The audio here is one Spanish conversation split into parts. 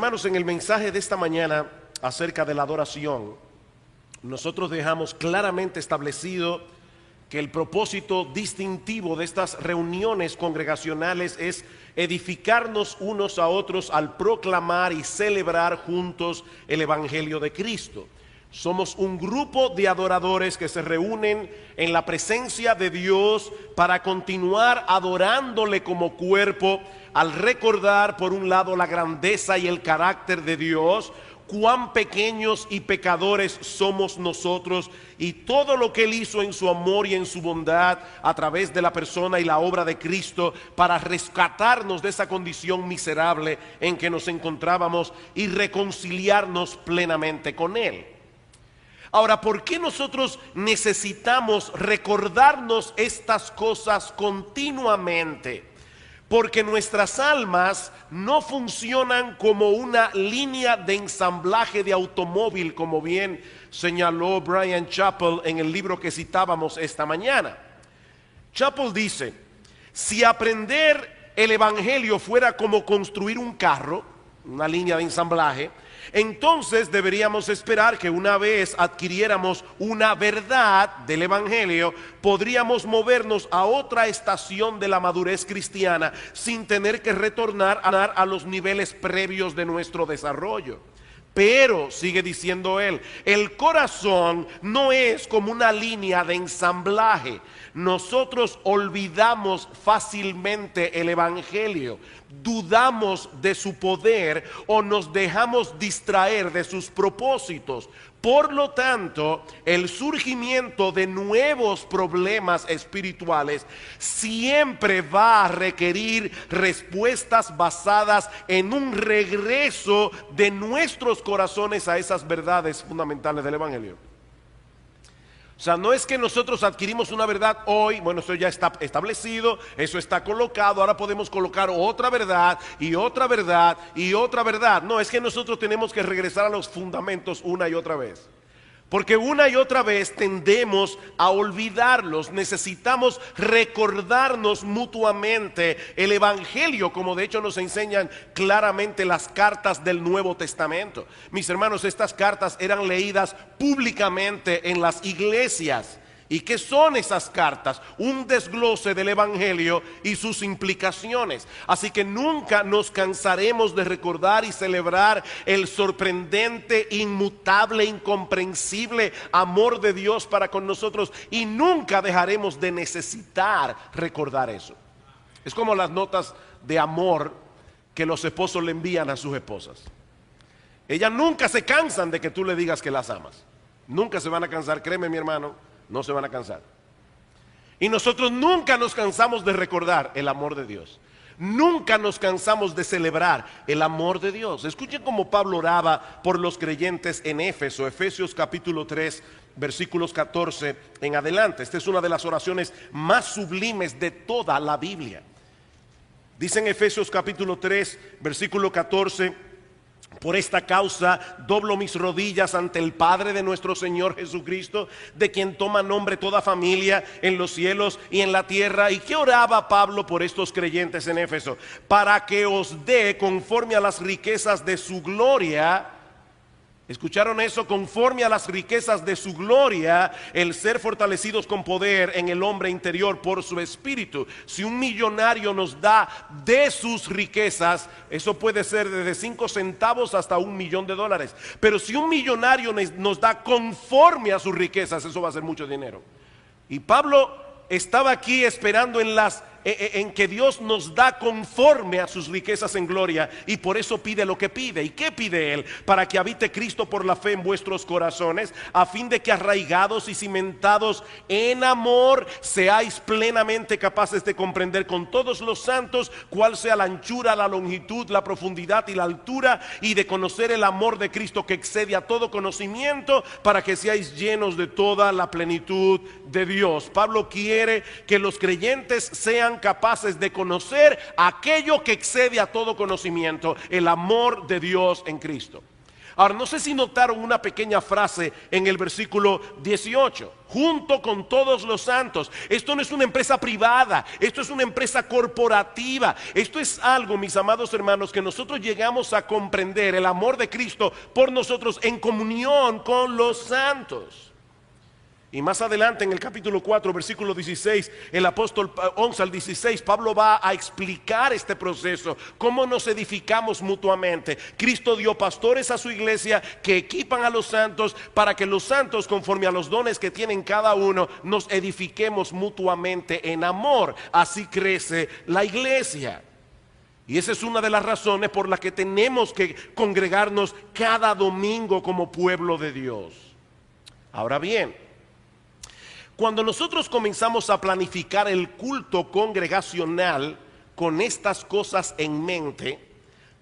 hermanos, en el mensaje de esta mañana acerca de la adoración, nosotros dejamos claramente establecido que el propósito distintivo de estas reuniones congregacionales es edificarnos unos a otros al proclamar y celebrar juntos el Evangelio de Cristo. Somos un grupo de adoradores que se reúnen en la presencia de Dios para continuar adorándole como cuerpo, al recordar por un lado la grandeza y el carácter de Dios, cuán pequeños y pecadores somos nosotros y todo lo que Él hizo en su amor y en su bondad a través de la persona y la obra de Cristo para rescatarnos de esa condición miserable en que nos encontrábamos y reconciliarnos plenamente con Él. Ahora, ¿por qué nosotros necesitamos recordarnos estas cosas continuamente? Porque nuestras almas no funcionan como una línea de ensamblaje de automóvil, como bien señaló Bryan Chapell en el libro que citábamos esta mañana. Chapell dice, si aprender el Evangelio fuera como construir un carro, una línea de ensamblaje, entonces deberíamos esperar que una vez adquiriéramos una verdad del Evangelio, podríamos movernos a otra estación de la madurez cristiana sin tener que retornar a los niveles previos de nuestro desarrollo. Pero, sigue diciendo él, el corazón no es como una línea de ensamblaje. Nosotros olvidamos fácilmente el Evangelio, dudamos de su poder o nos dejamos distraer de sus propósitos. Por lo tanto, el surgimiento de nuevos problemas espirituales siempre va a requerir respuestas basadas en un regreso de nuestros corazones a esas verdades fundamentales del Evangelio. O sea, no es que nosotros adquirimos una verdad hoy, bueno, eso ya está establecido, eso está colocado, ahora podemos colocar otra verdad y otra verdad y otra verdad. No, es que nosotros tenemos que regresar a los fundamentos una y otra vez. Porque una y otra vez tendemos a olvidarlos. Necesitamos recordarnos mutuamente el Evangelio, como de hecho nos enseñan claramente las cartas del Nuevo Testamento. Mis hermanos, estas cartas eran leídas públicamente en las iglesias. ¿Y qué son esas cartas? Un desglose del Evangelio y sus implicaciones. Así que nunca nos cansaremos de recordar y celebrar el sorprendente, inmutable, incomprensible amor de Dios para con nosotros. Y nunca dejaremos de necesitar recordar eso. Es como las notas de amor que los esposos le envían a sus esposas. Ellas nunca se cansan de que tú le digas que las amas. Nunca se van a cansar, créeme mi hermano. No se van a cansar. Y nosotros nunca nos cansamos de recordar el amor de Dios. Nunca nos cansamos de celebrar el amor de Dios. Escuchen cómo Pablo oraba por los creyentes en Éfeso, Efesios capítulo 3, versículos 14 en adelante. Esta es una de las oraciones más sublimes de toda la Biblia. Dice en Efesios capítulo 3, versículo 14: por esta causa doblo mis rodillas ante el Padre de nuestro Señor Jesucristo, de quien toma nombre toda familia en los cielos y en la tierra. ¿Y qué oraba Pablo por estos creyentes en Éfeso? Para que os dé conforme a las riquezas de su gloria. ¿Escucharon eso? Conforme a las riquezas de su gloria, el ser fortalecidos con poder en el hombre interior por su espíritu. Si un millonario nos da de sus riquezas, eso puede ser desde 5 centavos hasta $1.000.000. Pero si un millonario nos da conforme a sus riquezas, eso va a ser mucho dinero. Y Pablo estaba aquí esperando en que Dios nos da conforme a sus riquezas en gloria, y por eso pide lo que pide. ¿Y qué pide Él? Para que habite Cristo por la fe en vuestros corazones, a fin de que arraigados y cimentados en amor seáis plenamente capaces de comprender con todos los santos cuál sea la anchura, la longitud, la profundidad y la altura, y de conocer el amor de Cristo que excede a todo conocimiento, para que seáis llenos de toda la plenitud de Dios. Pablo quiere que los creyentes sean capaces de conocer aquello que excede a todo conocimiento, el amor de Dios en Cristo. Ahora, no sé si notaron una pequeña frase en el versículo 18, junto con todos los santos. Esto no es una empresa privada, esto es una empresa corporativa. Esto es algo, mis amados hermanos, que nosotros llegamos a comprender, el amor de Cristo por nosotros en comunión con los santos. Y más adelante en el capítulo 4, versículo 16, el apóstol 11 al 16, Pablo va a explicar este proceso, cómo nos edificamos mutuamente. Cristo dio pastores a su iglesia que equipan a los santos para que los santos, conforme a los dones que tienen cada uno, nos edifiquemos mutuamente en amor. Así crece la iglesia. Y esa es una de las razones por las que tenemos que congregarnos cada domingo como pueblo de Dios. Ahora bien, cuando nosotros comenzamos a planificar el culto congregacional con estas cosas en mente,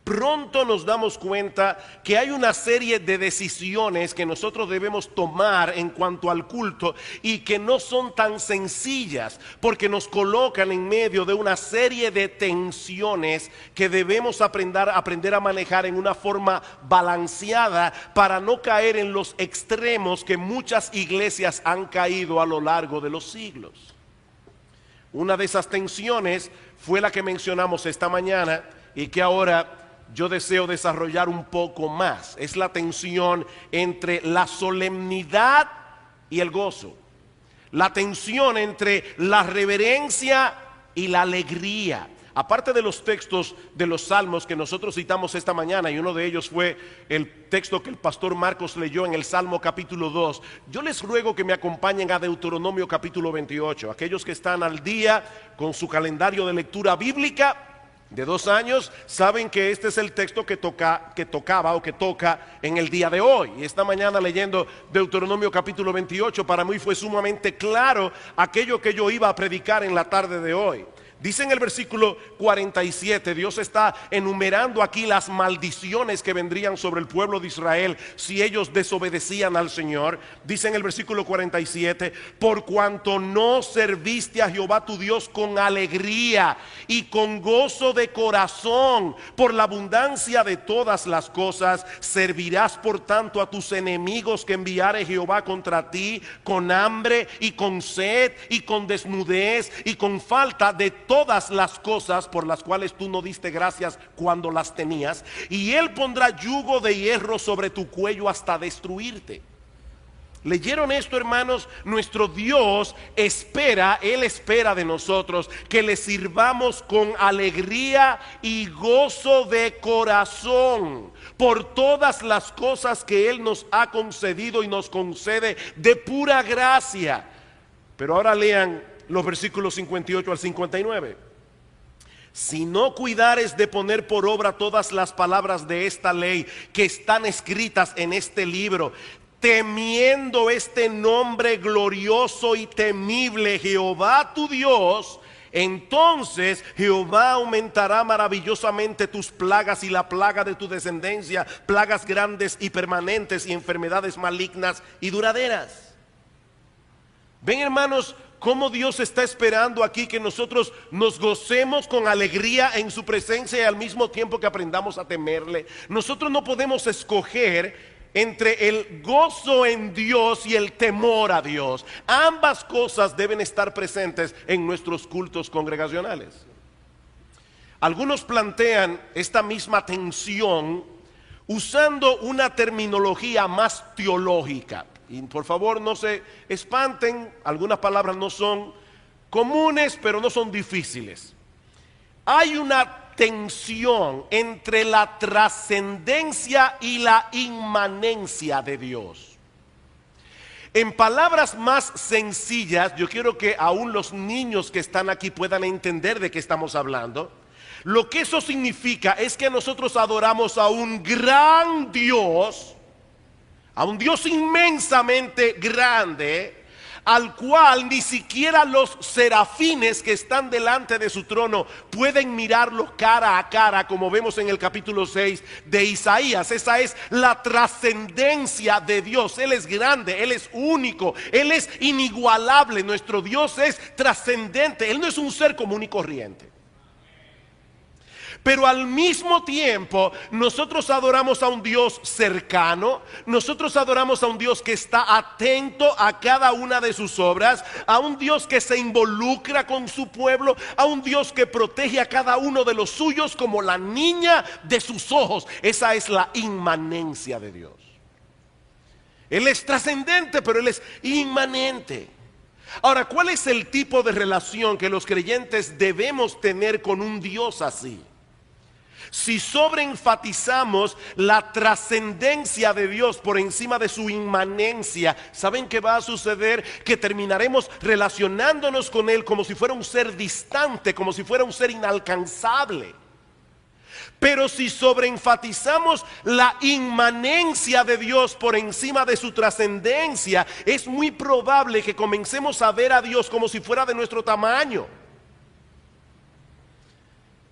pronto nos damos cuenta que hay una serie de decisiones que nosotros debemos tomar en cuanto al culto y que no son tan sencillas, porque nos colocan en medio de una serie de tensiones que debemos aprender a manejar en una forma balanceada para no caer en los extremos que muchas iglesias han caído a lo largo de los siglos. Una de esas tensiones fue la que mencionamos esta mañana y que ahora yo deseo desarrollar un poco más. Es la tensión entre la solemnidad y el gozo. La tensión entre la reverencia y la alegría. Aparte de los textos de los salmos que nosotros citamos esta mañana, y uno de ellos fue el texto que el pastor Marcos leyó en el Salmo capítulo 2, yo les ruego que me acompañen a Deuteronomio capítulo 28. Aquellos que están al día con su calendario de lectura bíblica de 2 años, saben que este es el texto que toca en el día de hoy. Y esta mañana leyendo Deuteronomio capítulo 28, para mí fue sumamente claro aquello que yo iba a predicar en la tarde de hoy. Dice en el versículo 47, Dios está enumerando aquí las maldiciones que vendrían sobre el pueblo de Israel si ellos desobedecían al Señor. Dice en el versículo 47, por cuanto no serviste a Jehová tu Dios con alegría y con gozo de corazón, por la abundancia de todas las cosas, servirás por tanto a tus enemigos que enviare Jehová contra ti, con hambre y con sed y con desnudez y con falta de todas las cosas por las cuales tú no diste gracias cuando las tenías, y él pondrá yugo de hierro sobre tu cuello hasta destruirte. ¿Leyeron esto, hermanos? Nuestro Dios espera, Él espera de nosotros que le sirvamos con alegría y gozo de corazón por todas las cosas que Él nos ha concedido y nos concede de pura gracia. Pero ahora lean los versículos 58 al 59. Si no cuidares de poner por obra todas las palabras de esta ley que están escritas en este libro, temiendo este nombre glorioso y temible, Jehová tu Dios, entonces Jehová aumentará maravillosamente tus plagas y la plaga de tu descendencia, plagas grandes y permanentes y enfermedades malignas y duraderas. Ven, hermanos, cómo Dios está esperando aquí que nosotros nos gocemos con alegría en su presencia y al mismo tiempo que aprendamos a temerle. Nosotros no podemos escoger entre el gozo en Dios y el temor a Dios. Ambas cosas deben estar presentes en nuestros cultos congregacionales. Algunos plantean esta misma tensión usando una terminología más teológica. Y por favor no se espanten, algunas palabras no son comunes, pero no son difíciles. Hay una tensión entre la trascendencia y la inmanencia de Dios. En palabras más sencillas, yo quiero que aún los niños que están aquí puedan entender de qué estamos hablando. Lo que eso significa es que nosotros adoramos a un gran Dios, a un Dios inmensamente grande, al cual ni siquiera los serafines que están delante de su trono pueden mirarlo cara a cara, como vemos en el capítulo 6 de Isaías. Esa es la trascendencia de Dios. Él es grande, Él es único, Él es inigualable. Nuestro Dios es trascendente, Él no es un ser común y corriente. Pero al mismo tiempo nosotros adoramos a un Dios cercano, nosotros adoramos a un Dios que está atento a cada una de sus obras, a un Dios que se involucra con su pueblo, a un Dios que protege a cada uno de los suyos como la niña de sus ojos. Esa es la inmanencia de Dios. Él es trascendente, pero Él es inmanente. Ahora, ¿cuál es el tipo de relación que los creyentes debemos tener con un Dios así? Si sobreenfatizamos la trascendencia de Dios por encima de su inmanencia, ¿saben qué va a suceder? Que terminaremos relacionándonos con Él como si fuera un ser distante, como si fuera un ser inalcanzable. Pero si sobreenfatizamos la inmanencia de Dios por encima de su trascendencia, es muy probable que comencemos a ver a Dios como si fuera de nuestro tamaño.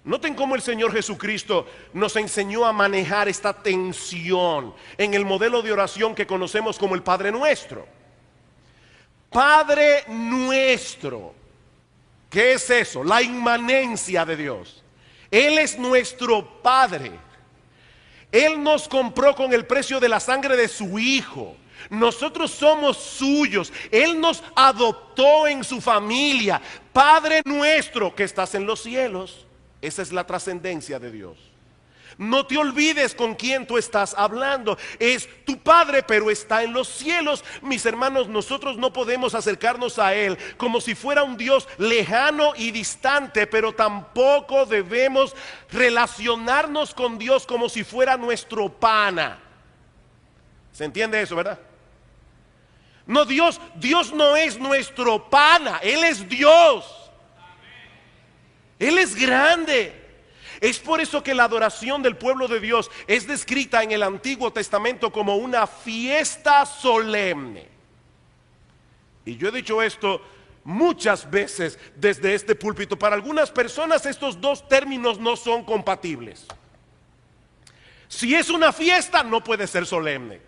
Noten cómo el Señor Jesucristo nos enseñó a manejar esta tensión en el modelo de oración que conocemos como el Padre Nuestro. Padre Nuestro, ¿qué es eso? La inmanencia de Dios. Él es nuestro Padre. Él nos compró con el precio de la sangre de su Hijo. Nosotros somos suyos. Él nos adoptó en su familia. Padre nuestro que estás en los cielos. Esa es la trascendencia de Dios. No te olvides con quién tú estás hablando. Es tu Padre, pero está en los cielos. Mis hermanos, nosotros no podemos acercarnos a Él como si fuera un Dios lejano y distante, pero tampoco debemos relacionarnos con Dios como si fuera nuestro pana. ¿Se entiende eso, verdad? No, Dios no es nuestro pana. Él es Dios. Él es grande. Es por eso que la adoración del pueblo de Dios es descrita en el Antiguo Testamento como una fiesta solemne. Y yo he dicho esto muchas veces desde este púlpito. Para algunas personas estos dos términos no son compatibles. Si es una fiesta, no puede ser solemne.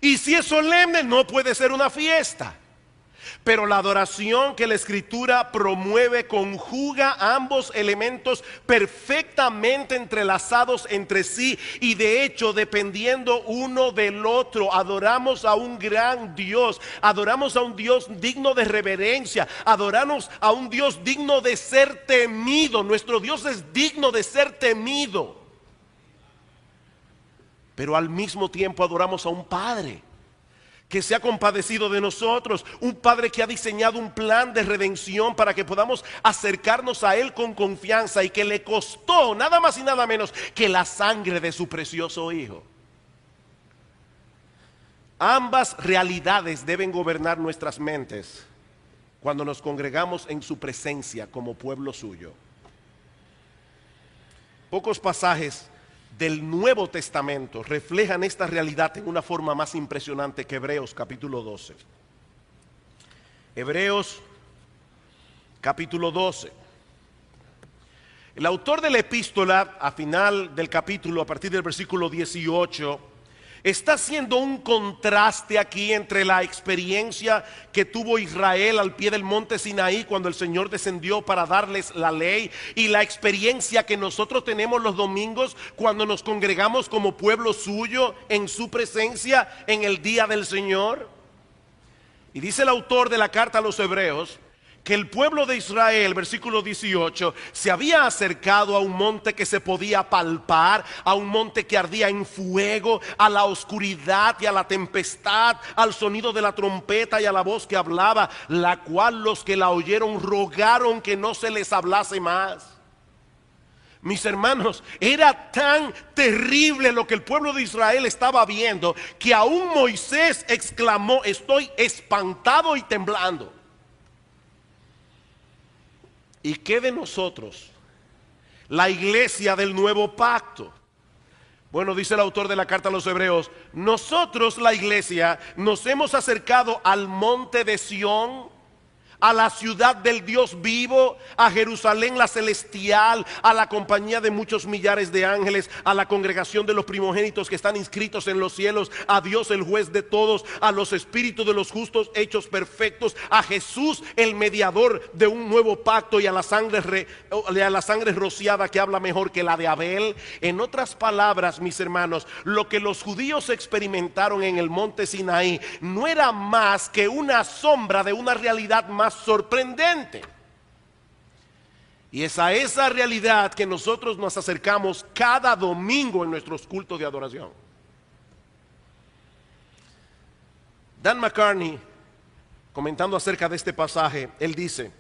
Y si es solemne, no puede ser una fiesta. Pero la adoración que la Escritura promueve conjuga ambos elementos perfectamente entrelazados entre sí, y de hecho dependiendo uno del otro. Adoramos a un gran Dios, adoramos a un Dios digno de reverencia, adoramos a un Dios digno de ser temido. Nuestro Dios es digno de ser temido. Pero al mismo tiempo adoramos a un Padre que se ha compadecido de nosotros, un Padre que ha diseñado un plan de redención para que podamos acercarnos a Él con confianza, y que le costó nada más y nada menos que la sangre de su precioso Hijo. Ambas realidades deben gobernar nuestras mentes cuando nos congregamos en su presencia como pueblo suyo. Pocos pasajes del Nuevo Testamento reflejan esta realidad en una forma más impresionante que Hebreos capítulo 12. Hebreos capítulo 12. El autor de la epístola, a final del capítulo, a partir del versículo 18, está haciendo un contraste aquí entre la experiencia que tuvo Israel al pie del monte Sinaí cuando el Señor descendió para darles la ley, y la experiencia que nosotros tenemos los domingos cuando nos congregamos como pueblo suyo en su presencia en el día del Señor. Y dice el autor de la carta a los Hebreos que el pueblo de Israel, versículo 18, se había acercado a un monte que se podía palpar, a un monte que ardía en fuego, a la oscuridad y a la tempestad, al sonido de la trompeta y a la voz que hablaba, la cual los que la oyeron rogaron que no se les hablase más. Mis hermanos, era tan terrible lo que el pueblo de Israel estaba viendo que aún Moisés exclamó: estoy espantado y temblando. ¿Y qué de nosotros, la iglesia del nuevo pacto? Bueno, dice el autor de la carta a los Hebreos, nosotros, la iglesia, nos hemos acercado al monte de Sión, a la ciudad del Dios vivo, a Jerusalén la celestial, a la compañía de muchos millares de ángeles, a la congregación de los primogénitos que están inscritos en los cielos, a Dios el juez de todos, a los espíritus de los justos hechos perfectos, a Jesús el mediador de un nuevo pacto, y a la sangre rociada que habla mejor que la de Abel. En otras palabras, mis hermanos, lo que los judíos experimentaron en el monte Sinaí no era más que una sombra de una realidad más sorprendente. Y es a esa realidad que nosotros nos acercamos cada domingo en nuestros cultos de adoración. Dan McCartney, comentando acerca de este pasaje, él dice: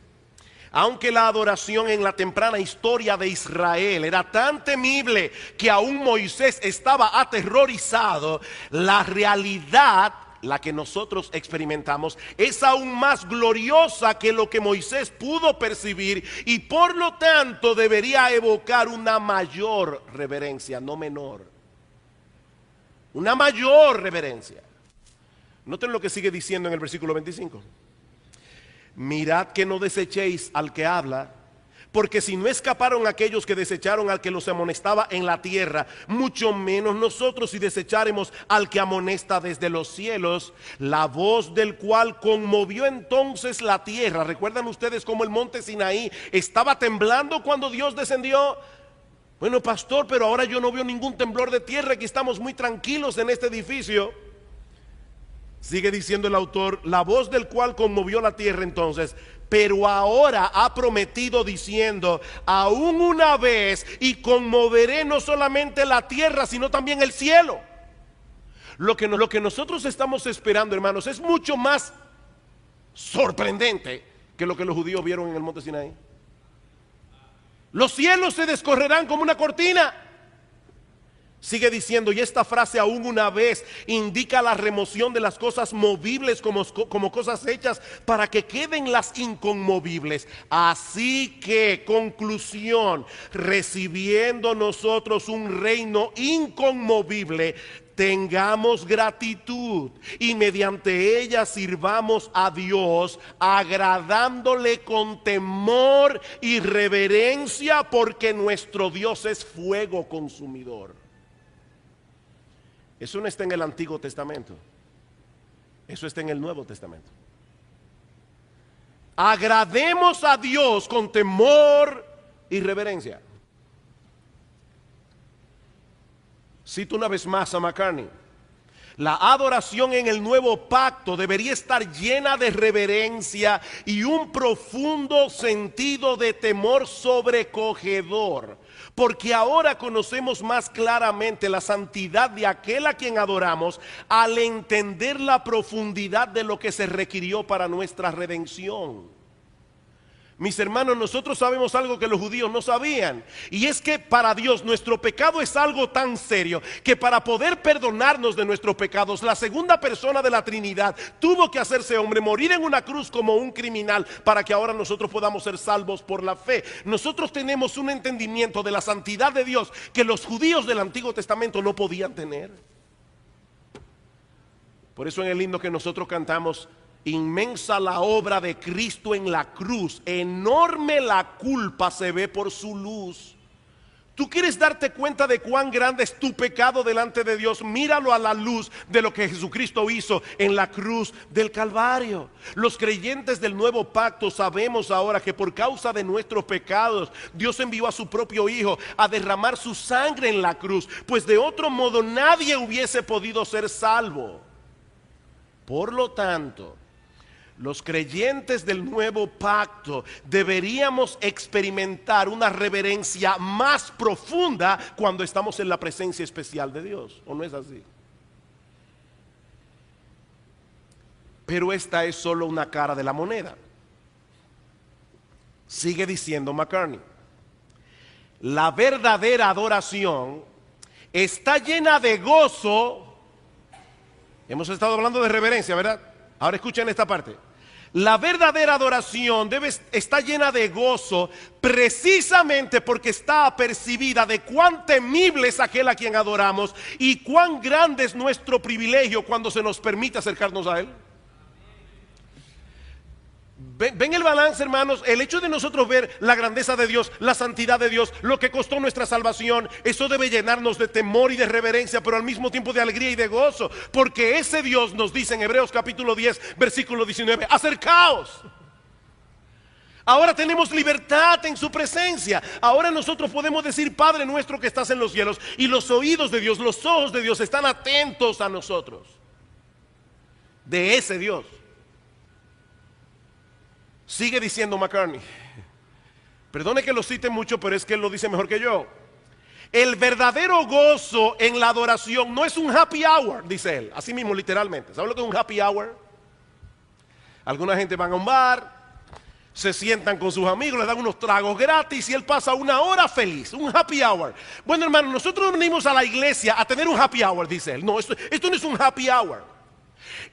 aunque la adoración en la temprana historia de Israel era tan temible que aún Moisés estaba aterrorizado, la realidad, la que nosotros experimentamos, es aún más gloriosa que lo que Moisés pudo percibir, y por lo tanto debería evocar una mayor reverencia, no menor. Una mayor reverencia. Noten lo que sigue diciendo en el versículo 25. Mirad que no desechéis al que habla, porque si no escaparon aquellos que desecharon al que los amonestaba en la tierra, mucho menos nosotros si desecháremos al que amonesta desde los cielos, la voz del cual conmovió entonces la tierra. ¿Recuerdan ustedes cómo el monte Sinaí estaba temblando cuando Dios descendió? Bueno, pastor, pero ahora yo no veo ningún temblor de tierra, aquí estamos muy tranquilos en este edificio. Sigue diciendo el autor: la voz del cual conmovió la tierra entonces, pero ahora ha prometido diciendo: aún una vez, y conmoveré no solamente la tierra, sino también el cielo. Lo que nosotros estamos esperando, hermanos, es mucho más sorprendente que lo que los judíos vieron en el monte Sinaí. Los cielos se descorrerán como una cortina. Sigue diciendo, y esta frase aún una vez indica la remoción de las cosas movibles como cosas hechas para que queden las inconmovibles. Así que, conclusión, recibiendo nosotros un reino inconmovible, tengamos gratitud y mediante ella sirvamos a Dios, agradándole con temor y reverencia, porque nuestro Dios es fuego consumidor. Eso no está en el Antiguo Testamento, eso está en el Nuevo Testamento. Agrademos a Dios con temor y reverencia. Cito una vez más a McCartney: la adoración en el nuevo pacto debería estar llena de reverencia y un profundo sentido de temor sobrecogedor, porque ahora conocemos más claramente la santidad de aquel a quien adoramos al entender la profundidad de lo que se requirió para nuestra redención. Mis hermanos, nosotros sabemos algo que los judíos no sabían, y es que para Dios nuestro pecado es algo tan serio que para poder perdonarnos de nuestros pecados, la segunda persona de la Trinidad tuvo que hacerse hombre, morir en una cruz como un criminal, para que ahora nosotros podamos ser salvos por la fe. Nosotros tenemos un entendimiento de la santidad de Dios que los judíos del Antiguo Testamento no podían tener. Por eso en el himno que nosotros cantamos: inmensa la obra de Cristo en la cruz, enorme la culpa se ve por su luz. ¿Tú quieres darte cuenta de cuán grande es tu pecado delante de Dios? Míralo a la luz de lo que Jesucristo hizo en la cruz del Calvario. Los creyentes del nuevo pacto sabemos ahora que por causa de nuestros pecados Dios envió a su propio Hijo a derramar su sangre en la cruz, pues de otro modo nadie hubiese podido ser salvo. Por lo tanto, los creyentes del nuevo pacto deberíamos experimentar una reverencia más profunda cuando estamos en la presencia especial de Dios, ¿o no es así? Pero esta es solo una cara de la moneda. Sigue diciendo McCartney: la verdadera adoración está llena de gozo. Hemos estado hablando de reverencia, ¿verdad? Ahora escuchen esta parte. La verdadera adoración está llena de gozo precisamente porque está apercibida de cuán temible es aquel a quien adoramos y cuán grande es nuestro privilegio cuando se nos permite acercarnos a Él. Ven el balance, hermanos. El hecho de nosotros ver la grandeza de Dios, la santidad de Dios, lo que costó nuestra salvación, eso debe llenarnos de temor y de reverencia, pero al mismo tiempo de alegría y de gozo, porque ese Dios nos dice en Hebreos capítulo 10 versículo 19: acercaos. Ahora tenemos libertad en su presencia. Ahora nosotros podemos decir: Padre nuestro que estás en los cielos. Y los oídos de Dios, los ojos de Dios están atentos a nosotros. De ese Dios. Sigue diciendo McCartney. Perdone que lo cite mucho, pero es que él lo dice mejor que yo. El verdadero gozo en la adoración no es un happy hour, dice él. Así mismo, literalmente. ¿Sabe lo que es un happy hour? Alguna gente van a un bar, se sientan con sus amigos, les dan unos tragos gratis y él pasa una hora feliz, un happy hour. Bueno, hermano, nosotros venimos a la iglesia a tener un happy hour, dice él. No, esto no es un happy hour.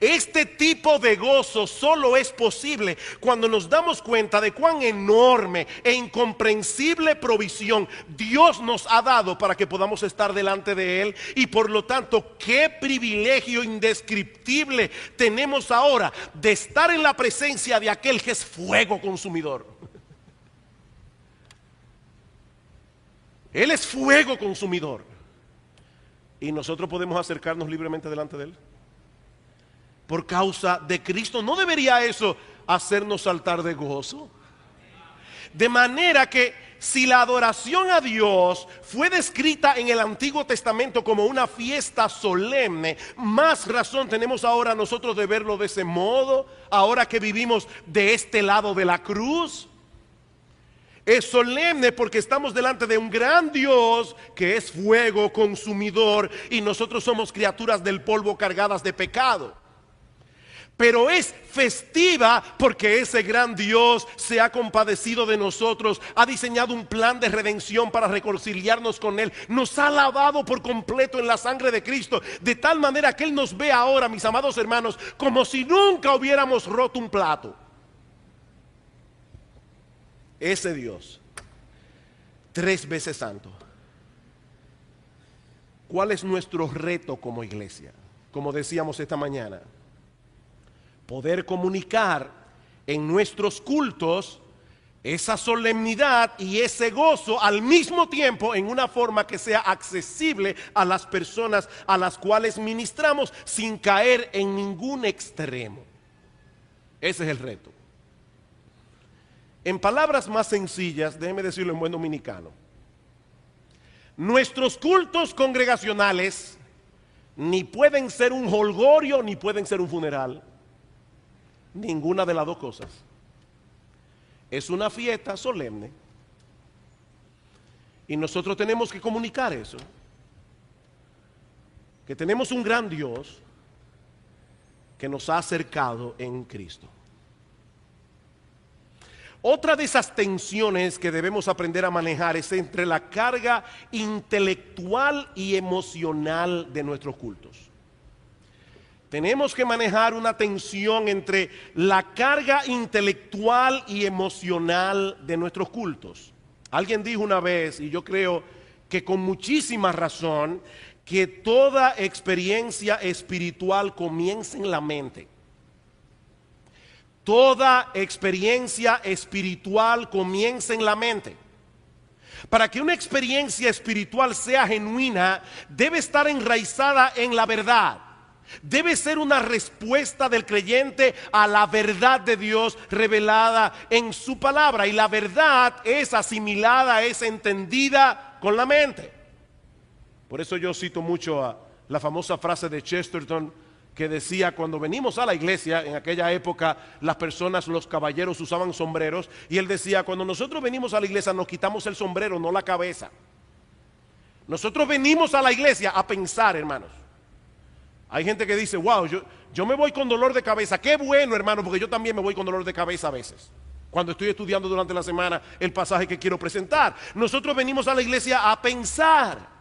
Este tipo de gozo solo es posible cuando nos damos cuenta de cuán enorme e incomprensible provisión Dios nos ha dado para que podamos estar delante de Él. Y por lo tanto, qué privilegio indescriptible tenemos ahora de estar en la presencia de aquel que es fuego consumidor. Él es fuego consumidor. Y nosotros podemos acercarnos libremente delante de Él. Por causa de Cristo. ¿No debería eso hacernos saltar de gozo? De manera que si la adoración a Dios fue descrita en el Antiguo Testamento como una fiesta solemne, más razón tenemos ahora nosotros de verlo de ese modo, ahora que vivimos de este lado de la cruz. Es solemne porque estamos delante de un gran Dios que es fuego consumidor y nosotros somos criaturas del polvo cargadas de pecado. Pero es festiva porque ese gran Dios se ha compadecido de nosotros, ha diseñado un plan de redención para reconciliarnos con Él, nos ha lavado por completo en la sangre de Cristo, de tal manera que Él nos ve ahora, mis amados hermanos, como si nunca hubiéramos roto un plato. Ese Dios, 3 veces santo. ¿Cuál es nuestro reto como iglesia? Como decíamos esta mañana, poder comunicar en nuestros cultos esa solemnidad y ese gozo al mismo tiempo en una forma que sea accesible a las personas a las cuales ministramos sin caer en ningún extremo. Ese es el reto. En palabras más sencillas, déjeme decirlo en buen dominicano, nuestros cultos congregacionales ni pueden ser un jolgorio ni pueden ser un funeral. Ninguna de las dos cosas. Es una fiesta solemne. Y nosotros tenemos que comunicar eso. Que tenemos un gran Dios que nos ha acercado en Cristo. Otra de esas tensiones que debemos aprender a manejar es entre la carga intelectual y emocional de nuestros cultos. Tenemos que manejar una tensión entre la carga intelectual y emocional de nuestros cultos. Alguien dijo una vez, y yo creo que con muchísima razón, que toda experiencia espiritual comienza en la mente. Toda experiencia espiritual comienza en la mente. Para que una experiencia espiritual sea genuina, debe estar enraizada en la verdad. Debe ser una respuesta del creyente a la verdad de Dios revelada en su palabra. Y la verdad es asimilada, es entendida con la mente. Por eso yo cito mucho a la famosa frase de Chesterton que decía: cuando venimos a la iglesia, en aquella época las personas, los caballeros usaban sombreros, y él decía: cuando nosotros venimos a la iglesia nos quitamos el sombrero, no la cabeza. Nosotros venimos a la iglesia a pensar, hermanos. Hay gente que dice: wow, yo me voy con dolor de cabeza. Qué bueno, hermano, porque yo también me voy con dolor de cabeza a veces, cuando estoy estudiando durante la semana el pasaje que quiero presentar. Nosotros venimos a la iglesia a pensar.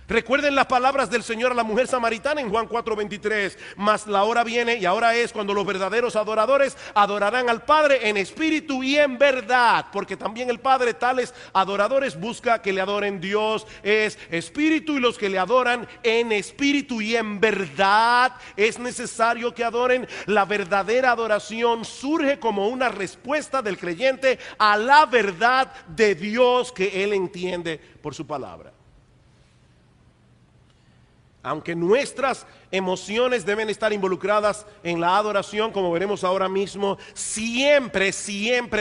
Recuerden las palabras del Señor a la mujer samaritana en Juan 4:23. Mas la hora viene y ahora es cuando los verdaderos adoradores adorarán al Padre en espíritu y en verdad. Porque también el Padre tales adoradores busca que le adoren. Dios es espíritu y los que le adoran en espíritu y en verdad es necesario que adoren. La verdadera adoración surge como una respuesta del creyente a la verdad de Dios que él entiende por su palabra. Aunque nuestras emociones deben estar involucradas en la adoración, como veremos ahora mismo, siempre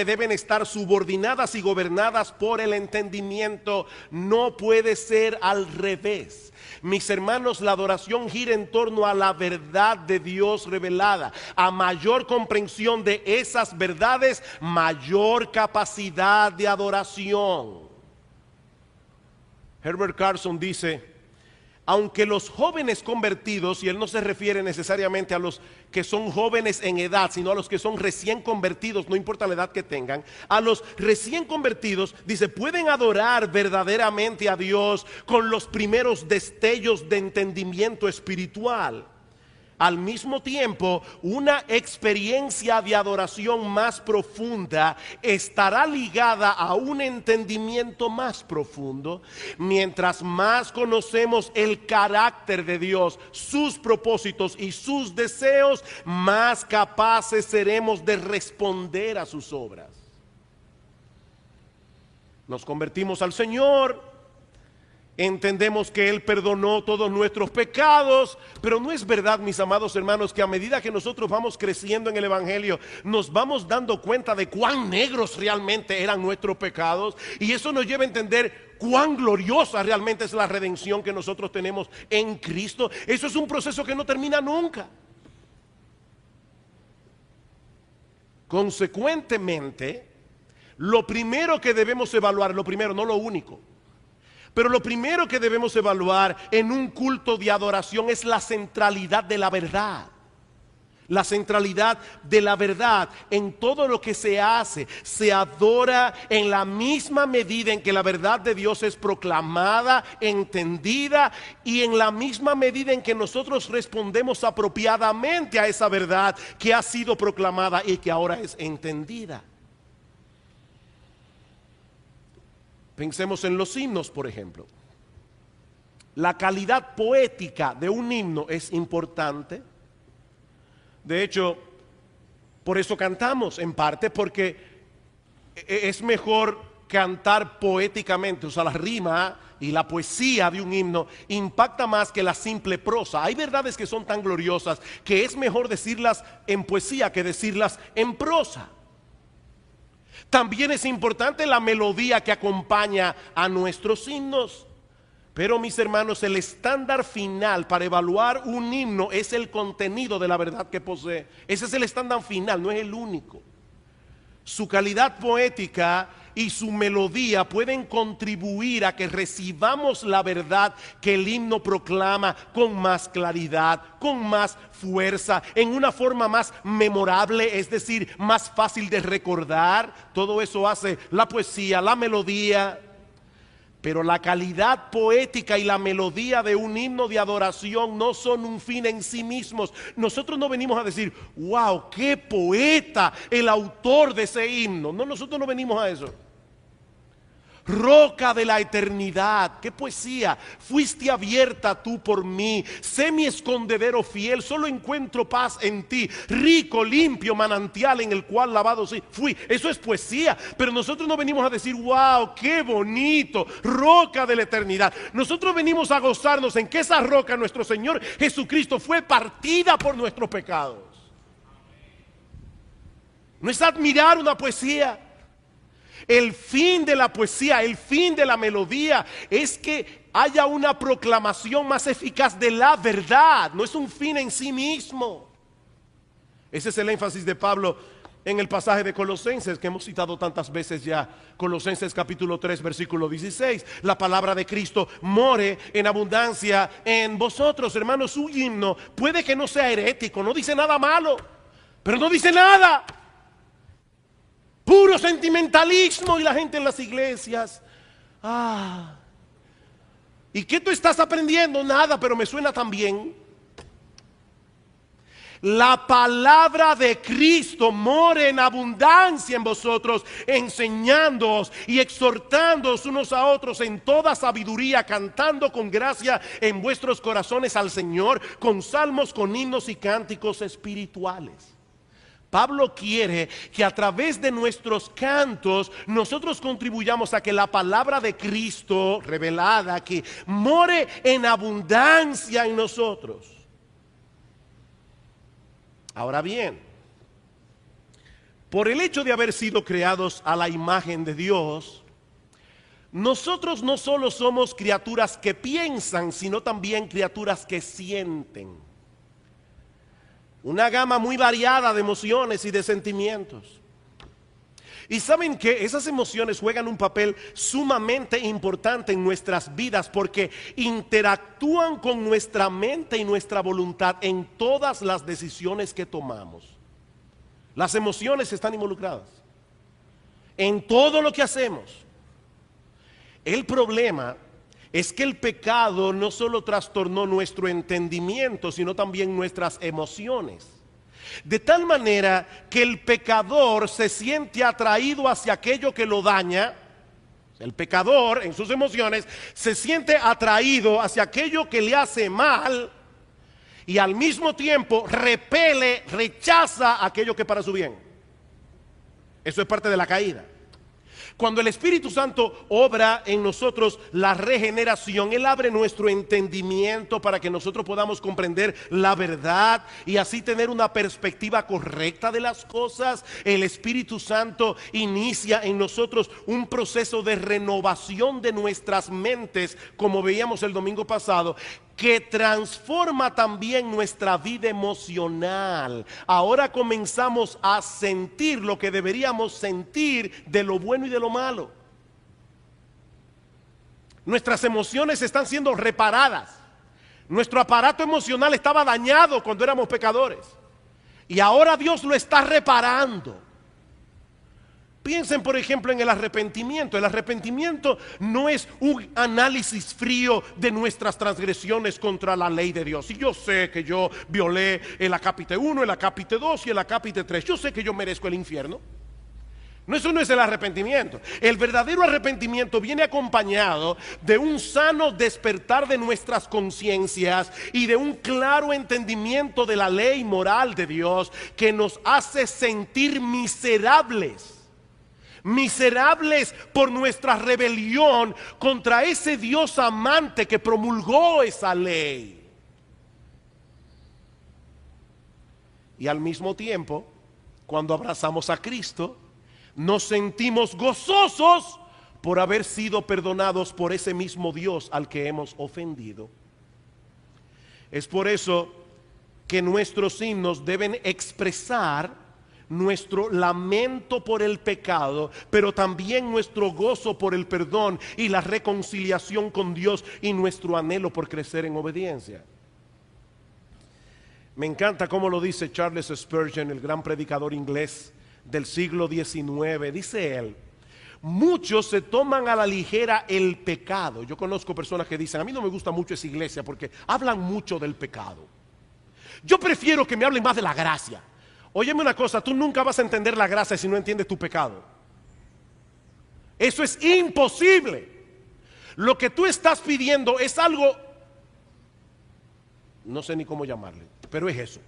deben estar subordinadas y gobernadas por el entendimiento. No puede ser al revés. Mis hermanos, la adoración gira en torno a la verdad de Dios revelada. A mayor comprensión de esas verdades, mayor capacidad de adoración. Herbert Carson dice: aunque los jóvenes convertidos, y él no se refiere necesariamente a los que son jóvenes en edad, sino a los que son recién convertidos, no importa la edad que tengan, a los recién convertidos, dice, pueden adorar verdaderamente a Dios con los primeros destellos de entendimiento espiritual. Al mismo tiempo, una experiencia de adoración más profunda estará ligada a un entendimiento más profundo. Mientras más conocemos el carácter de Dios, sus propósitos y sus deseos, más capaces seremos de responder a sus obras. Nos convertimos al Señor. Entendemos que Él perdonó todos nuestros pecados, pero no es verdad, mis amados hermanos, que a medida que nosotros vamos creciendo en el Evangelio, nos vamos dando cuenta de cuán negros realmente eran nuestros pecados, y eso nos lleva a entender cuán gloriosa realmente es la redención que nosotros tenemos en Cristo. Eso es un proceso que no termina nunca. Consecuentemente, lo primero que debemos evaluar, no lo único, pero lo primero que debemos evaluar en un culto de adoración es la centralidad de la verdad. La centralidad de la verdad en todo lo que se hace. Se adora en la misma medida en que la verdad de Dios es proclamada, entendida, y en la misma medida en que nosotros respondemos apropiadamente a esa verdad que ha sido proclamada y que ahora es entendida. Pensemos en los himnos, por ejemplo. La calidad poética de un himno es importante. De hecho, por eso cantamos, en parte porque es mejor cantar poéticamente. O sea, la rima y la poesía de un himno impacta más que la simple prosa. Hay verdades que son tan gloriosas que es mejor decirlas en poesía que decirlas en prosa. También es importante la melodía que acompaña a nuestros himnos. Pero mis hermanos, el estándar final para evaluar un himno es el contenido de la verdad que posee. Ese es el estándar final, no es el único. Su calidad poética y su melodía pueden contribuir a que recibamos la verdad que el himno proclama con más claridad, con más fuerza, en una forma más memorable, es decir, más fácil de recordar. Todo eso hace la poesía, la melodía. Pero la calidad poética y la melodía de un himno de adoración no son un fin en sí mismos. Nosotros no venimos a decir, wow, qué poeta el autor de ese himno. No, nosotros no venimos a eso. Roca de la eternidad, qué poesía. Fuiste abierta tú por mí, sé mi escondedero fiel, solo encuentro paz en ti. Rico, limpio manantial en el cual lavado sí fui. Eso es poesía. Pero nosotros no venimos a decir, wow, qué bonito, roca de la eternidad. Nosotros venimos a gozarnos en que esa roca, nuestro Señor Jesucristo, fue partida por nuestros pecados. No es admirar una poesía. El fin de la poesía, el fin de la melodía es que haya una proclamación más eficaz de la verdad. No es un fin en sí mismo. Ese es el énfasis de Pablo en el pasaje de Colosenses que hemos citado tantas veces ya. Colosenses capítulo 3 versículo 16. La palabra de Cristo more en abundancia en vosotros. Hermanos, su himno puede que no sea herético, no dice nada malo, pero no dice nada. Puro sentimentalismo y la gente en las iglesias. ¿Y qué tú estás aprendiendo? Nada, pero me suena tan bien. La palabra de Cristo mora en abundancia en vosotros, enseñándoos y exhortándoos unos a otros en toda sabiduría, cantando con gracia en vuestros corazones al Señor, con salmos, con himnos y cánticos espirituales. Pablo quiere que a través de nuestros cantos nosotros contribuyamos a que la palabra de Cristo revelada, que more en abundancia en nosotros. Ahora bien, por el hecho de haber sido creados a la imagen de Dios, nosotros no solo somos criaturas que piensan, sino también criaturas que sienten. Una gama muy variada de emociones y de sentimientos. Y saben que esas emociones juegan un papel sumamente importante en nuestras vidas porque interactúan con nuestra mente y nuestra voluntad en todas las decisiones que tomamos. Las emociones están involucradas en todo lo que hacemos. El problema es que el pecado no solo trastornó nuestro entendimiento, sino también nuestras emociones. De tal manera que el pecador se siente atraído hacia aquello que lo daña. El pecador en sus emociones se siente atraído hacia aquello que le hace mal y al mismo tiempo repele, rechaza aquello que para su bien. Eso es parte de la caída. Cuando el Espíritu Santo obra en nosotros la regeneración, Él abre nuestro entendimiento para que nosotros podamos comprender la verdad y así tener una perspectiva correcta de las cosas. El Espíritu Santo inicia en nosotros un proceso de renovación de nuestras mentes, como veíamos el domingo pasado, que transforma también nuestra vida emocional. Ahora comenzamos a sentir lo que deberíamos sentir de lo bueno y de lo malo. Nuestras emociones están siendo reparadas. Nuestro aparato emocional estaba dañado cuando éramos pecadores y ahora Dios lo está reparando. Piensen por ejemplo en el arrepentimiento. El arrepentimiento no es un análisis frío de nuestras transgresiones contra la ley de Dios. Y yo sé que yo violé el acápite 1, el acápite 2 y el acápite 3. Yo sé que yo merezco el infierno. No, eso no es el arrepentimiento. El verdadero arrepentimiento viene acompañado de un sano despertar de nuestras conciencias y de un claro entendimiento de la ley moral de Dios que nos hace sentir miserables. Miserables por nuestra rebelión contra ese Dios amante que promulgó esa ley. Y al mismo tiempo, cuando abrazamos a Cristo, nos sentimos gozosos por haber sido perdonados por ese mismo Dios al que hemos ofendido. Es por eso que nuestros himnos deben expresar nuestro lamento por el pecado, pero también nuestro gozo por el perdón y la reconciliación con Dios y nuestro anhelo por crecer en obediencia. Me encanta cómo lo dice Charles Spurgeon, el gran predicador inglés del siglo XIX. Dice él: muchos se toman a la ligera el pecado. Yo conozco personas que dicen: a mí no me gusta mucho esa iglesia porque hablan mucho del pecado. Yo prefiero que me hablen más de la gracia. Óyeme una cosa, tú nunca vas a entender la gracia si no entiendes tu pecado. Eso es imposible. Lo que tú estás pidiendo es algo, no sé ni cómo llamarle, pero es eso.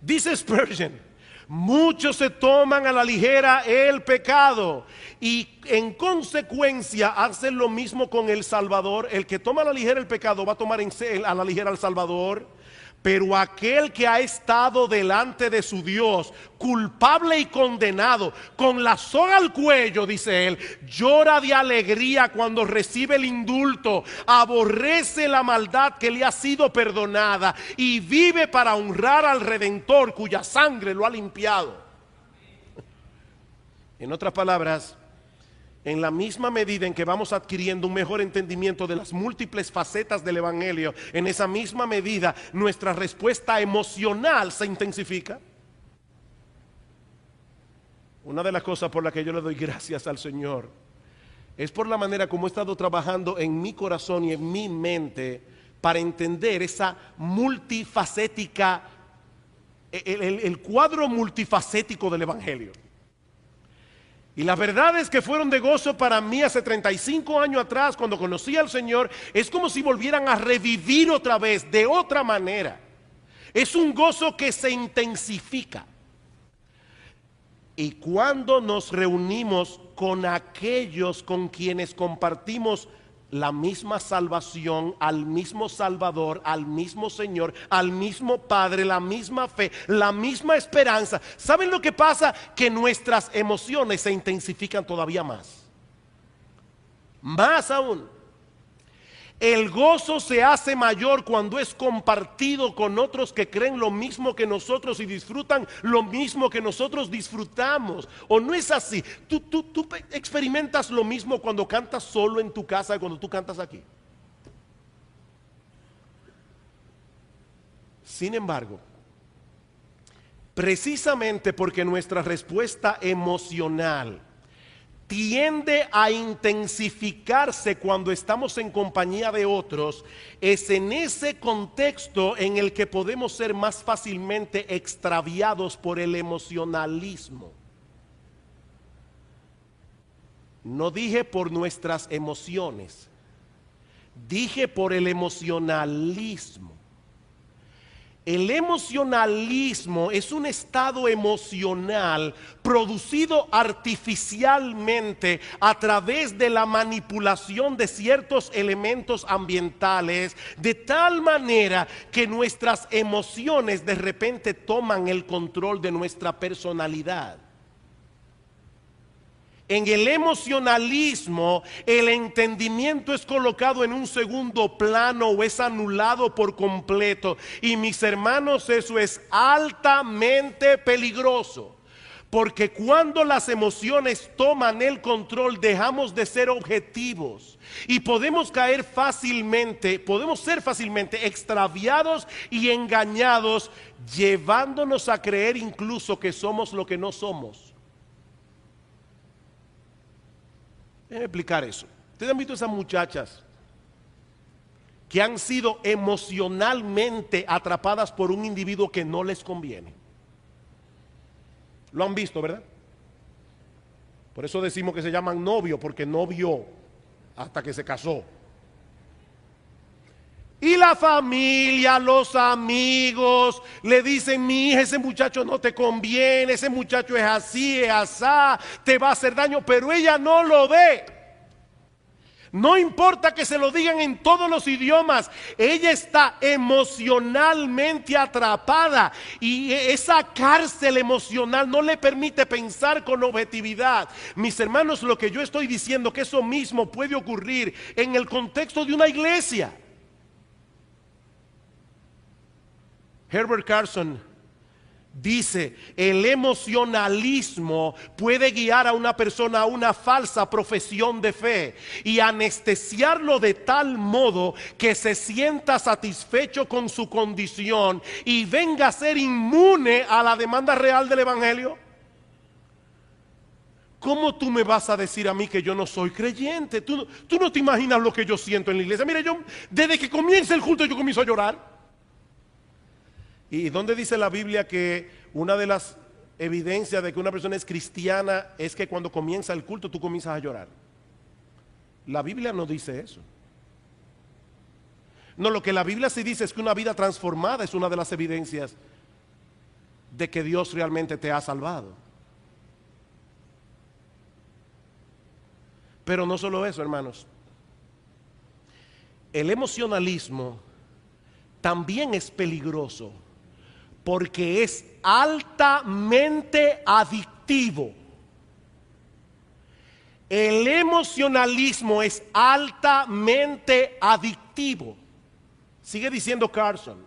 Dice Spurgeon: muchos se toman a la ligera el pecado y en consecuencia hacen lo mismo con el Salvador. El que toma a la ligera el pecado va a tomar a la ligera al Salvador. Pero aquel que ha estado delante de su Dios, culpable y condenado, con la soga al cuello, dice él, llora de alegría cuando recibe el indulto, aborrece la maldad que le ha sido perdonada y vive para honrar al Redentor cuya sangre lo ha limpiado. En otras palabras, en la misma medida en que vamos adquiriendo un mejor entendimiento de las múltiples facetas del Evangelio, en esa misma medida nuestra respuesta emocional se intensifica. Una de las cosas por las que yo le doy gracias al Señor es por la manera como he estado trabajando en mi corazón y en mi mente para entender esa multifacética, el cuadro multifacético del Evangelio. Y la verdad es que fueron de gozo para mí hace 35 años atrás, cuando conocí al Señor. Es como si volvieran a revivir otra vez, de otra manera. Es un gozo que se intensifica. Y cuando nos reunimos con aquellos con quienes compartimos la misma salvación, al mismo Salvador, al mismo Señor, al mismo Padre, la misma fe, la misma esperanza, ¿saben lo que pasa? Que nuestras emociones se intensifican todavía más. Más aún. El gozo se hace mayor cuando es compartido con otros que creen lo mismo que nosotros y disfrutan lo mismo que nosotros disfrutamos. ¿O no es así? ¿Tú experimentas lo mismo cuando cantas solo en tu casa que cuando tú cantas aquí? Sin embargo, precisamente porque nuestra respuesta emocional tiende a intensificarse cuando estamos en compañía de otros, es en ese contexto en el que podemos ser más fácilmente extraviados por el emocionalismo. No dije por nuestras emociones, dije por el emocionalismo. El emocionalismo es un estado emocional producido artificialmente a través de la manipulación de ciertos elementos ambientales, de tal manera que nuestras emociones de repente toman el control de nuestra personalidad. En el emocionalismo, el entendimiento es colocado en un segundo plano o es anulado por completo. Y mis hermanos, eso es altamente peligroso. Porque cuando las emociones toman el control, dejamos de ser objetivos. Y podemos caer fácilmente, podemos ser fácilmente extraviados y engañados, llevándonos a creer incluso que somos lo que no somos. Déjenme explicar eso. ¿Ustedes han visto esas muchachas que han sido emocionalmente atrapadas por un individuo que no les conviene? Lo han visto, ¿verdad? Por eso decimos que se llaman novio, porque no vio hasta que se casó. Y la familia, los amigos le dicen: mi hija, ese muchacho no te conviene, ese muchacho es así, es asá, te va a hacer daño, pero ella no lo ve. No importa que se lo digan en todos los idiomas, ella está emocionalmente atrapada y esa cárcel emocional no le permite pensar con objetividad. Mis hermanos, lo que yo estoy diciendo, que eso mismo puede ocurrir en el contexto de una iglesia. Herbert Carson dice: el emocionalismo puede guiar a una persona a una falsa profesión de fe y anestesiarlo de tal modo que se sienta satisfecho con su condición y venga a ser inmune a la demanda real del evangelio. ¿Cómo tú me vas a decir a mí que yo no soy creyente? Tú no te imaginas lo que yo siento en la iglesia. Mire, yo desde que comienza el culto yo comienzo a llorar. ¿Y dónde dice la Biblia que una de las evidencias de que una persona es cristiana es que cuando comienza el culto tú comienzas a llorar? La Biblia no dice eso. No, lo que la Biblia sí dice es que una vida transformada es una de las evidencias de que Dios realmente te ha salvado. Pero no solo eso, hermanos. El emocionalismo también es peligroso porque es altamente adictivo. El emocionalismo es altamente adictivo. Sigue diciendo Carson: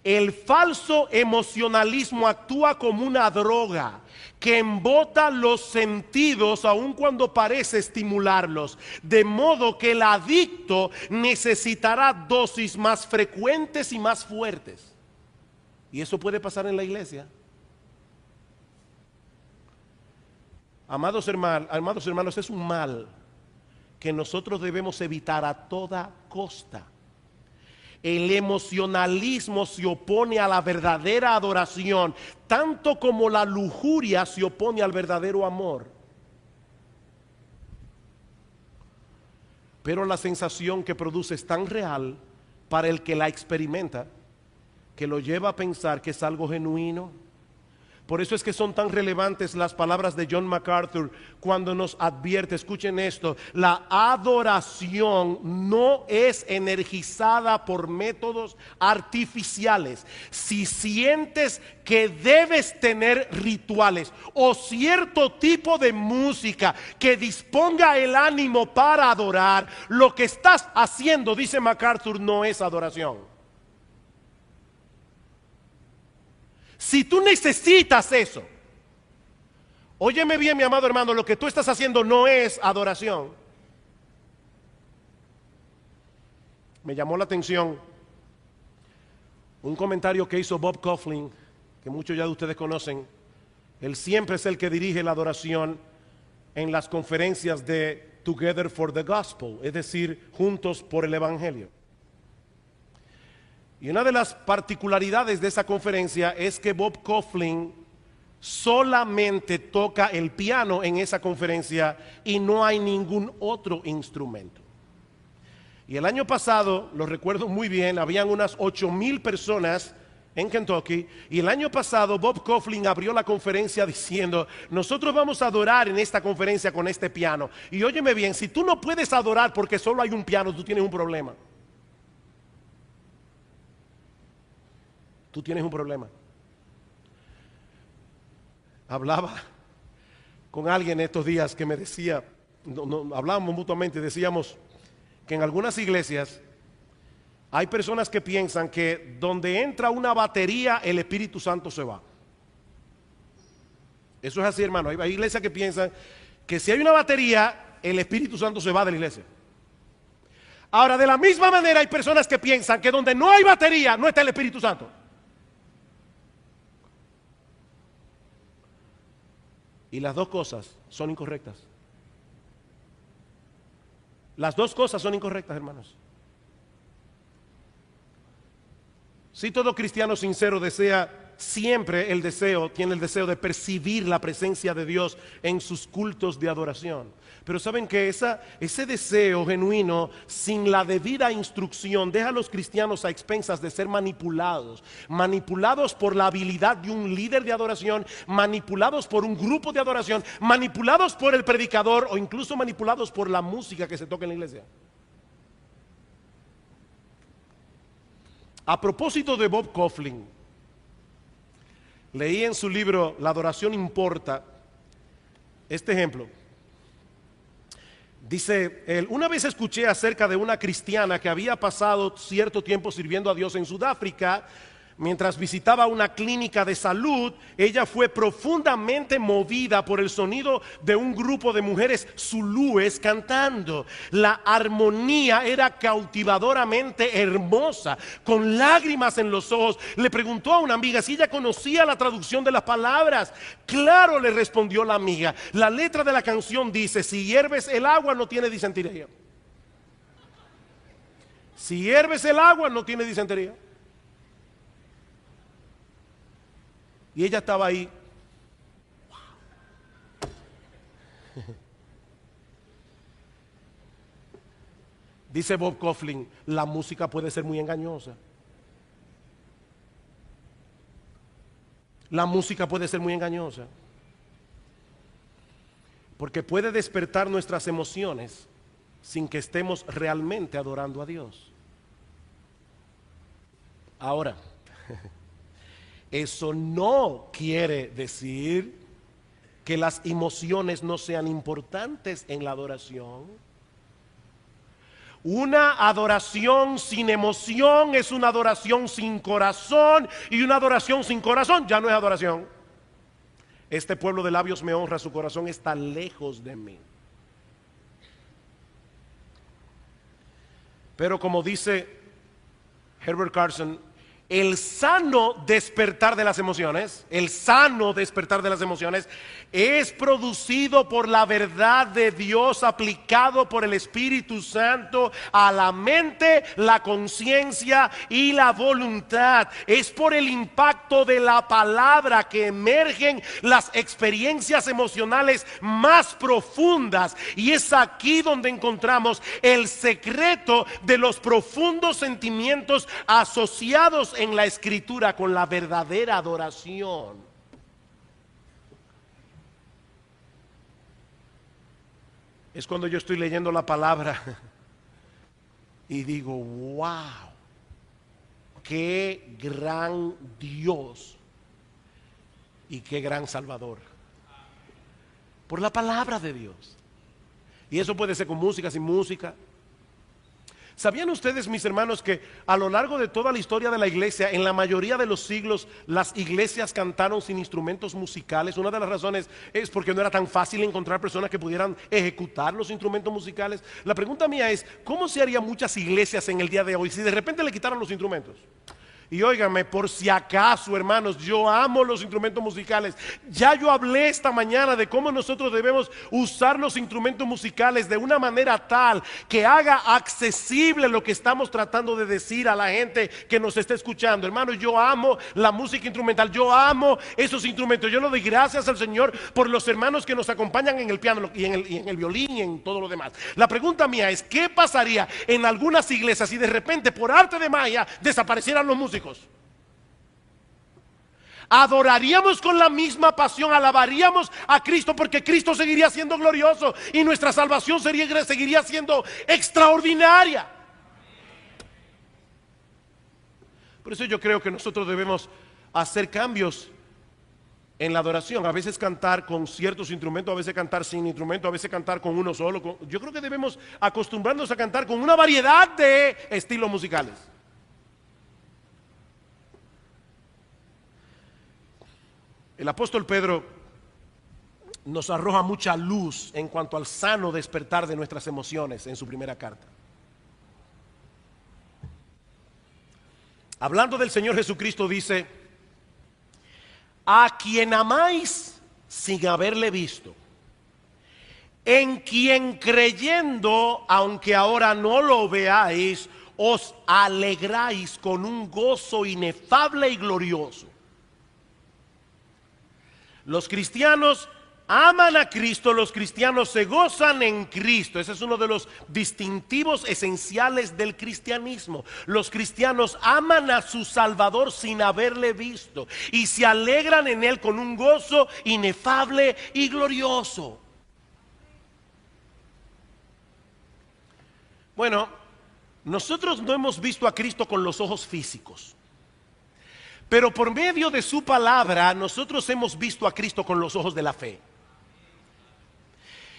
el falso emocionalismo actúa como una droga que embota los sentidos aun cuando parece estimularlos, de modo que el adicto necesitará dosis más frecuentes y más fuertes. Y eso puede pasar en la iglesia. Amados hermanos, es un mal que nosotros debemos evitar a toda costa. El emocionalismo se opone a la verdadera adoración, tanto como la lujuria se opone al verdadero amor. Pero la sensación que produce es tan real para el que la experimenta, que lo lleva a pensar que es algo genuino. Por eso es que son tan relevantes las palabras de John MacArthur cuando nos advierte, escuchen esto, la adoración no es energizada por métodos artificiales. Si sientes que debes tener rituales o cierto tipo de música que disponga el ánimo para adorar, lo que estás haciendo, dice MacArthur, no es adoración. Si tú necesitas eso, óyeme bien, mi amado hermano, lo que tú estás haciendo no es adoración. Me llamó la atención un comentario que hizo Bob Kauflin, que muchos ya de ustedes conocen. Él siempre es el que dirige la adoración en las conferencias de Together for the Gospel, es decir, juntos por el Evangelio. Y una de las particularidades de esa conferencia es que Bob Kauflin solamente toca el piano en esa conferencia y no hay ningún otro instrumento. Y el año pasado, lo recuerdo muy bien, habían unas 8,000 personas en Kentucky, y el año pasado Bob Kauflin abrió la conferencia diciendo: nosotros vamos a adorar en esta conferencia con este piano. Y óyeme bien, si tú no puedes adorar porque solo hay un piano, tú tienes un problema. Tú tienes un problema. Hablaba con alguien estos días que me decía, hablábamos mutuamente, decíamos que en algunas iglesias hay personas que piensan que donde entra una batería el Espíritu Santo se va. Eso es así, hermano. Hay iglesias que piensan que si hay una batería el Espíritu Santo se va de la iglesia. Ahora, de la misma manera hay personas que piensan que donde no hay batería no está el Espíritu Santo. Y las dos cosas son incorrectas. Las dos cosas son incorrectas, hermanos. Si todo cristiano sincero desea siempre tiene el deseo de percibir la presencia de Dios en sus cultos de adoración. Pero saben que ese deseo genuino, sin la debida instrucción, deja a los cristianos a expensas de ser manipulados por la habilidad de un líder de adoración, manipulados por un grupo de adoración, manipulados por el predicador o incluso manipulados por la música que se toca en la iglesia. A propósito de Bob Kauflin, leí en su libro La adoración importa este ejemplo. Dice él: una vez escuché acerca de una cristiana que había pasado cierto tiempo sirviendo a Dios en Sudáfrica. Mientras visitaba una clínica de salud, ella fue profundamente movida por el sonido de un grupo de mujeres zulúes cantando. La armonía era cautivadoramente hermosa. Con lágrimas en los ojos, le preguntó a una amiga si ella conocía la traducción de las palabras. Claro, le respondió la amiga. La letra de la canción dice: si hierves el agua no tiene disentería. Si hierves el agua no tiene disentería. Y ella estaba ahí. Dice Bob Kauflin: la música puede ser muy engañosa. La música puede ser muy engañosa, porque puede despertar nuestras emociones sin que estemos realmente adorando a Dios. Ahora, eso no quiere decir que las emociones no sean importantes en la adoración. Una adoración sin emoción es una adoración sin corazón, y una adoración sin corazón ya no es adoración. Este pueblo de labios me honra, su corazón está lejos de mí. Pero como dice Herbert Carson, el sano despertar de las emociones, el sano despertar de las emociones es producido por la verdad de Dios aplicado por el Espíritu Santo a la mente, la conciencia y la voluntad. Es por el impacto de la palabra que emergen las experiencias emocionales más profundas, y es aquí donde encontramos el secreto de los profundos sentimientos asociados en la Escritura con la verdadera adoración. Es cuando yo estoy leyendo la palabra y digo, wow, qué gran Dios y qué gran Salvador. Por la palabra de Dios. Y eso puede ser con música, sin música. ¿Sabían ustedes, mis hermanos, que a lo largo de toda la historia de la iglesia, en la mayoría de los siglos, las iglesias cantaron sin instrumentos musicales? Una de las razones es porque no era tan fácil encontrar personas que pudieran ejecutar los instrumentos musicales. La pregunta mía es, ¿cómo se harían muchas iglesias en el día de hoy si de repente le quitaran los instrumentos? Y óigame, por si acaso, hermanos, yo amo los instrumentos musicales. Ya yo hablé esta mañana de cómo nosotros debemos usar los instrumentos musicales de una manera tal que haga accesible lo que estamos tratando de decir a la gente que nos está escuchando. Hermanos, yo amo la música instrumental, yo amo esos instrumentos. Yo le doy gracias al Señor por los hermanos que nos acompañan en el piano y en el violín y en todo lo demás. La pregunta mía es, ¿qué pasaría en algunas iglesias si de repente por arte de magia desaparecieran los músicos? Adoraríamos con la misma pasión, alabaríamos a Cristo, porque Cristo seguiría siendo glorioso y nuestra salvación seguiría siendo extraordinaria. Por eso yo creo que nosotros debemos hacer cambios en la adoración. A veces cantar con ciertos instrumentos, a veces cantar sin instrumentos, a veces cantar con uno solo. Yo creo que debemos acostumbrarnos a cantar con una variedad de estilos musicales. El apóstol Pedro nos arroja mucha luz en cuanto al sano despertar de nuestras emociones en su primera carta. Hablando del Señor Jesucristo dice, a quien amáis sin haberle visto, en quien creyendo, aunque ahora no lo veáis, os alegráis con un gozo inefable y glorioso. Los cristianos aman a Cristo, los cristianos se gozan en Cristo. Ese es uno de los distintivos esenciales del cristianismo. Los cristianos aman a su Salvador sin haberle visto y se alegran en Él con un gozo inefable y glorioso. Bueno, nosotros no hemos visto a Cristo con los ojos físicos, pero por medio de su palabra nosotros hemos visto a Cristo con los ojos de la fe.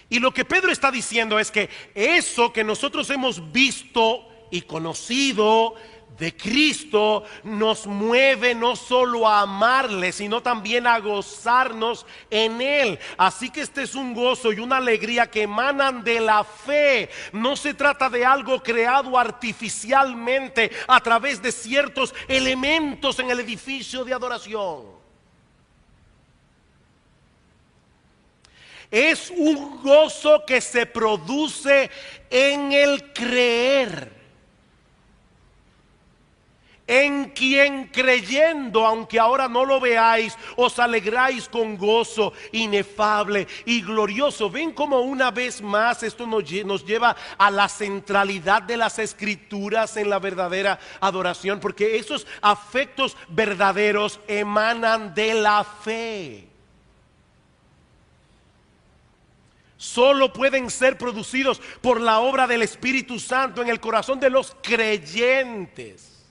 Y lo que Pedro está diciendo es que eso que nosotros hemos visto y conocido de Cristo nos mueve no solo a amarle, sino también a gozarnos en Él. Así que este es un gozo y una alegría que emanan de la fe. No se trata de algo creado artificialmente a través de ciertos elementos en el edificio de adoración. Es un gozo que se produce en el creer, en quien creyendo, aunque ahora no lo veáis, os alegráis con gozo inefable y glorioso. Ven como una vez más esto nos lleva a la centralidad de las Escrituras en la verdadera adoración, porque esos afectos verdaderos emanan de la fe. Solo pueden ser producidos por la obra del Espíritu Santo en el corazón de los creyentes,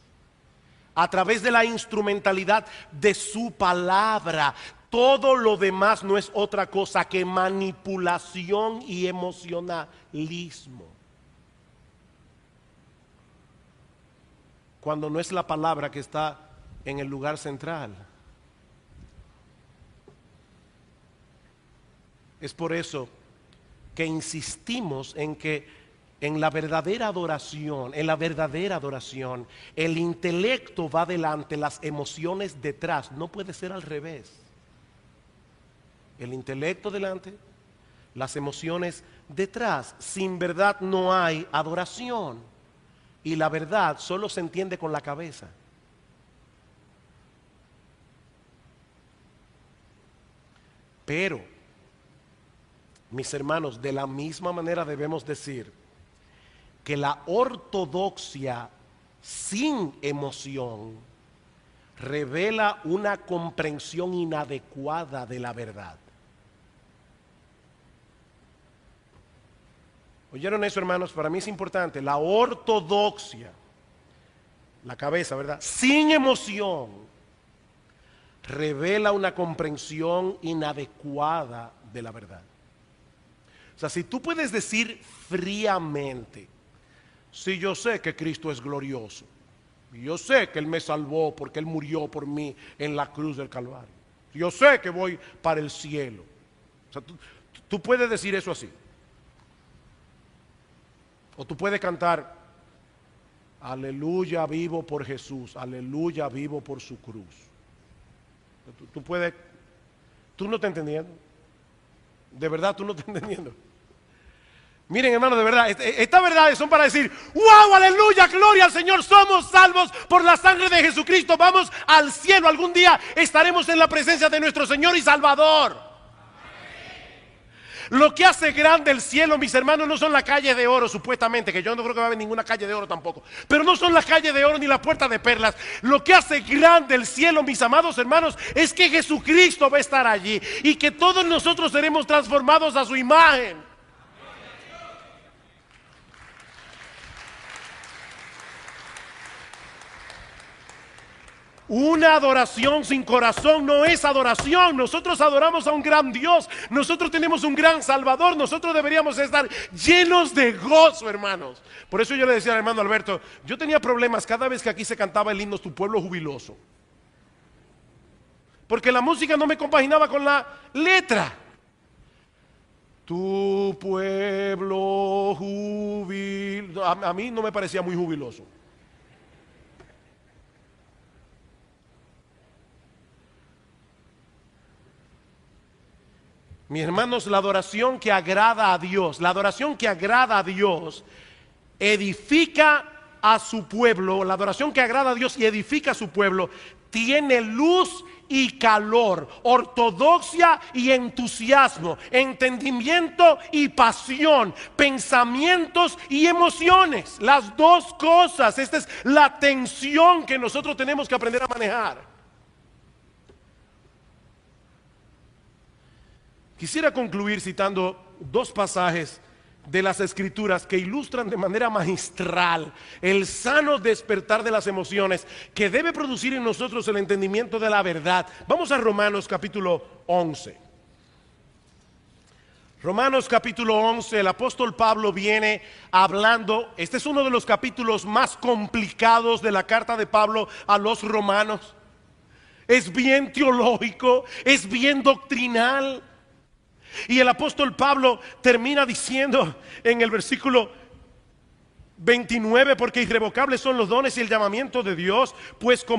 a través de la instrumentalidad de su palabra. Todo lo demás no es otra cosa que manipulación y emocionalismo, cuando no es la palabra que está en el lugar central. Es por eso que insistimos en que en la verdadera adoración, el intelecto va delante, las emociones detrás. No puede ser al revés. El intelecto delante, las emociones detrás. Sin verdad no hay adoración. Y la verdad solo se entiende con la cabeza. Pero, mis hermanos, de la misma manera debemos decir que la ortodoxia sin emoción revela una comprensión inadecuada de la verdad. ¿Oyeron eso, hermanos? Para mí es importante. La ortodoxia, la cabeza, ¿verdad? Sin emoción, revela una comprensión inadecuada de la verdad. O sea, si tú puedes decir fríamente, sí, yo sé que Cristo es glorioso, y yo sé que Él me salvó porque Él murió por mí en la cruz del Calvario, yo sé que voy para el cielo. O sea, tú puedes decir eso así. O tú puedes cantar, aleluya, vivo por Jesús, aleluya, vivo por su cruz. Tú no estás entendiendo. De verdad, tú no estás entendiendo. Miren, hermano, de verdad, estas verdades son para decir, wow, aleluya, gloria al Señor, somos salvos por la sangre de Jesucristo, vamos al cielo, algún día estaremos en la presencia de nuestro Señor y Salvador. Lo que hace grande el cielo, mis hermanos, no son las calles de oro, supuestamente, que yo no creo que va a haber ninguna calle de oro tampoco, pero no son las calles de oro ni las puertas de perlas. Lo que hace grande el cielo, mis amados hermanos, es que Jesucristo va a estar allí y que todos nosotros seremos transformados a su imagen. Una adoración sin corazón no es adoración. Nosotros adoramos a un gran Dios. Nosotros tenemos un gran Salvador. Nosotros deberíamos estar llenos de gozo, hermanos. Por eso yo le decía al hermano Alberto, yo tenía problemas cada vez que aquí se cantaba el himno Tu pueblo jubiloso, porque la música no me compaginaba con la letra. Tu pueblo jubiloso. A mí no me parecía muy jubiloso. Mis hermanos, la adoración que agrada a Dios, edifica a su pueblo. La adoración que agrada a Dios y edifica a su pueblo tiene luz y calor, ortodoxia y entusiasmo, entendimiento y pasión, pensamientos y emociones. Las dos cosas. Esta es la tensión que nosotros tenemos que aprender a manejar. Quisiera concluir citando dos pasajes de las Escrituras que ilustran de manera magistral el sano despertar de las emociones que debe producir en nosotros el entendimiento de la verdad. Vamos a Romanos capítulo 11. Romanos capítulo 11, el apóstol Pablo viene hablando. Este es uno de los capítulos más complicados de la carta de Pablo a los romanos. Es bien teológico, es bien doctrinal. Y el apóstol Pablo termina diciendo en el versículo 29, porque irrevocables son los dones y el llamamiento de Dios, pues como